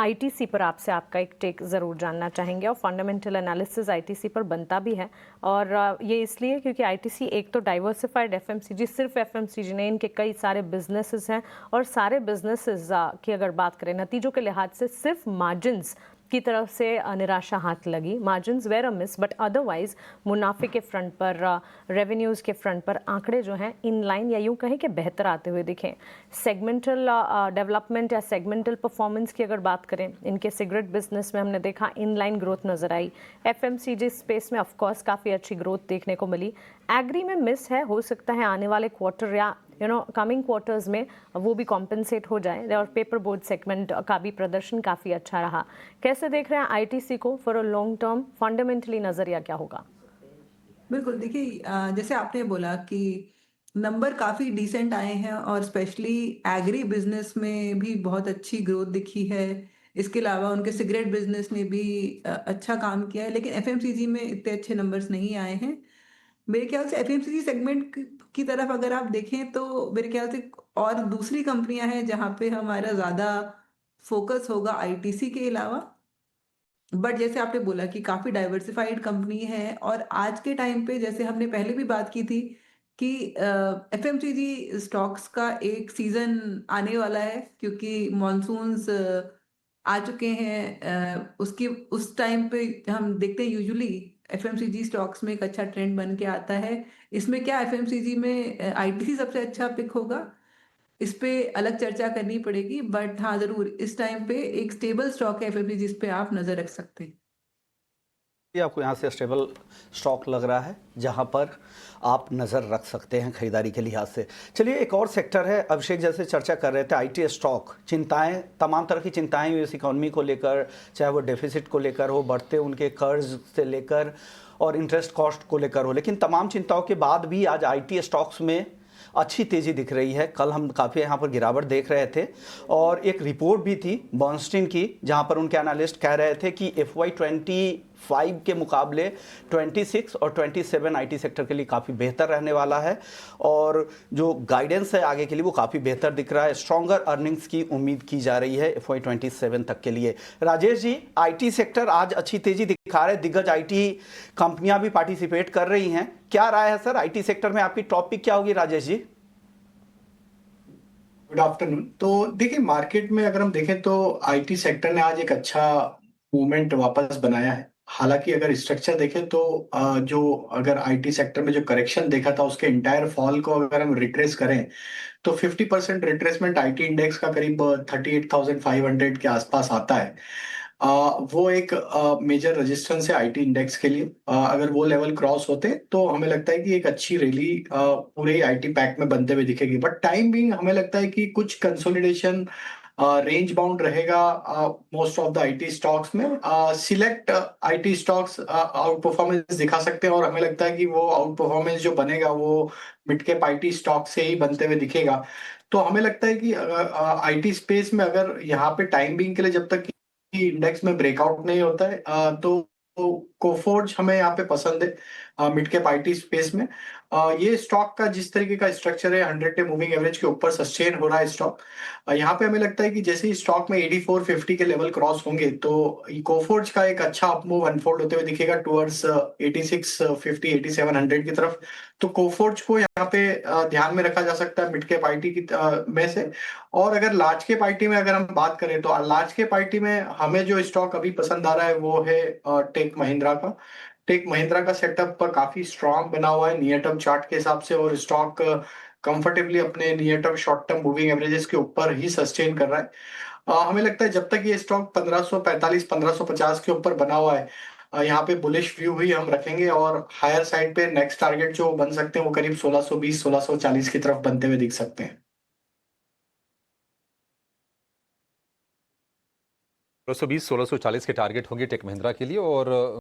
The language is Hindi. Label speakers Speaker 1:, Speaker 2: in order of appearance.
Speaker 1: आईटीसी पर आपसे आपका एक टेक ज़रूर जानना चाहेंगे और फंडामेंटल एनालिसिस आईटीसी पर बनता भी है। और ये इसलिए क्योंकि आईटीसी एक तो डाइवर्सिफाइड एफएमसीजी, सिर्फ एफएमसीजी नहीं, इनके कई सारे बिजनेसेस हैं और सारे बिजनेसेस की अगर बात करें नतीजों के लिहाज से, सिर्फ मार्जिन्स की तरफ से निराशा हाथ लगी। Margins were a miss, but otherwise मुनाफे के फ्रंट पर, रेवेन्यूज़ के फ्रंट पर आंकड़े जो हैं इन लाइन या यूँ कहें कि बेहतर आते हुए दिखें। सेगमेंटल डेवलपमेंट या सेगमेंटल परफॉर्मेंस की अगर बात करें, इनके सिगरेट बिजनेस में हमने देखा इन लाइन ग्रोथ नज़र आई। एफएमसीजी स्पेस में ऑफकोर्स काफ़ी अच्छी ग्रोथ देखने को मिली। एग्री में मिस है, हो सकता है आने वाले क्वार्टर या कमिंग क्वार्टर्स में वो भी कॉम्पेंसेट हो जाए। और पेपर बोर्ड सेगमेंट का भी प्रदर्शन काफ़ी अच्छा रहा। कैसे देख रहे हैं आईटीसी को for a long term? Fundamentally नज़रिया क्या होगा?
Speaker 2: बिल्कुल, देखिए जैसे आपने बोला कि नंबर काफ़ी डिसेंट आए हैं और स्पेशली एग्री बिज़नेस में भी बहुत अच्छी ग्रोथ दिखी है। इसके अलावा उनके सिगरेट बिज़नेस ने भी अच्छा काम किया है, लेकिन एफएमसीजी में इतने अच्छे नंबर्स नहीं आए हैं। मेरे ख्याल से एफएमसीजी सेगमेंट की तरफ अगर आप देखें तो मेरे ख्याल से और दूसरी कंपनियां हैं जहां पे हमारा ज़्यादा फोकस होगा आईटीसी के अलावा। बट जैसे आपने बोला कि काफ़ी डाइवर्सिफाइड कंपनी है और आज के टाइम पे जैसे हमने पहले भी बात की थी कि एफएमसीजी स्टॉक्स का एक सीज़न आने वाला है क्योंकि मॉनसून्स आ चुके हैं। उसकी उस टाइम पे हम देखते हैं यूजुअली एफएमसीजी स्टॉक्स में एक अच्छा ट्रेंड बन के आता है। इसमें क्या एफएमसीजी में आईटीसी सबसे अच्छा पिक होगा, इस पे अलग चर्चा करनी पड़ेगी। बट हाँ, ज़रूर इस टाइम पे एक स्टेबल स्टॉक है एफएमसीजी जिस पे आप नज़र रख सकते हैं।
Speaker 3: ये आपको यहाँ से स्टेबल स्टॉक लग रहा है जहाँ पर आप नज़र रख सकते हैं खरीदारी के लिहाज से। चलिए, एक और सेक्टर है, अभिषेक जैसे चर्चा कर रहे थे, आईटी स्टॉक। चिंताएं, तमाम तरह की चिंताएं यूएस इकोनॉमी को लेकर, चाहे वो डेफिसिट को लेकर हो, बढ़ते उनके कर्ज से लेकर और इंटरेस्ट कॉस्ट को लेकर हो, लेकिन तमाम चिंताओं के बाद भी आज आईटी स्टॉक्स में अच्छी तेज़ी दिख रही है। कल हम काफ़ी यहाँ पर गिरावट देख रहे थे और एक रिपोर्ट भी थी बर्नस्टीन की जहाँ पर उनके एनालिस्ट कह रहे थे कि FY25 के मुकाबले 26 और 27 आईटी सेक्टर के लिए काफ़ी बेहतर रहने वाला है और जो गाइडेंस है आगे के लिए वो काफ़ी बेहतर दिख रहा है। स्ट्रॉन्गर अर्निंग्स की उम्मीद की जा रही है FY27 तक के लिए। राजेश जी, आईटी सेक्टर आज अच्छी तेज़ी दिखा रहे, दिग्गज आईटी कंपनियां भी पार्टिसिपेट कर रही हैं। क्या राय है सर, आईटी सेक्टर में आपकी टॉपिक क्या होगी राजेश जी?
Speaker 4: Good afternoon. तो देखिए, मार्केट में अगर हम देखें तो आईटी सेक्टर ने आज एक अच्छा मूवमेंट वापस बनाया है। हालांकि अगर स्ट्रक्चर देखें तो जो अगर आईटी सेक्टर में जो करेक्शन देखा था उसके इंटायर फॉल को अगर हम रिट्रेस करें तो 50% रिट्रेसमेंट आईटी इंडेक्स का करीब 38,500 के आसपास आता है। वो एक मेजर रेजिस्टेंस है आईटी इंडेक्स के लिए। अगर वो लेवल क्रॉस होते तो हमें लगता है कि एक अच्छी रैली पूरे आईटी पैक में बनते हुए दिखेगी। बट टाइम बिंग हमें लगता है कि कुछ कंसोलिडेशन रेंज बाउंड रहेगा most of the IT stocks में। Select IT stocks outperformance दिखा सकते हैं और हमें लगता है कि वो आउट परफॉर्मेंस जो बनेगा वो मिड कैप आईटी स्टॉक से ही बनते हुए दिखेगा। तो हमें लगता है कि आईटी स्पेस में अगर यहाँ पे टाइम बिंग के लिए जब तक इंडेक्स में ब्रेकआउट नहीं होता है तो कोफोर्ज हमें यहाँ पे पसंद है मिड कैप आईटी स्पेस में। ये स्टॉक का जिस तरीके का स्ट्रक्चर है 100 डे मूविंग एवरेज के ऊपर सस्टेन हो रहा है स्टॉक। यहाँ पे हमें लगता है कि जैसे ही स्टॉक में 8450 के लेवल क्रॉस होंगे तो कोफोर्ज का एक अच्छा अपमूव अनफोल्ड होते हुए दिखेगा टुवर्ड्स 8650 8700 की तरफ। तो कोफोर्ज को यहाँ पे ध्यान में रखा जा सकता है मिड कैप आईटी की में से। और अगर लार्ज कैप आईटी में अगर हम बात करें तो लार्ज कैप आईटी में हमें जो स्टॉक अभी पसंद आ रहा है वो है टेक महिंद्रा का। टेक महिंद्रा का सेटअप पर काफी स्ट्रांग बना हुआ है नियर टर्म चार्ट के हिसाब से और स्टॉक कंफर्टेबली अपने near term short term moving averages के ऊपर ही सस्टेन कर रहा है। हमें लगता है जब तक ये स्टॉक 1545 1550 के ऊपर बना हुआ है यहाँ पे बुलिश व्यू ही हम रखेंगे और हायर साइड पे नेक्स्ट टारगेट जो बन सकते हैं वो करीब 1620 1640 की तरफ बनते हुए दिख सकते हैं।
Speaker 5: 1620 1640 के टारगेट होंगे टेक महिंद्रा के लिए। और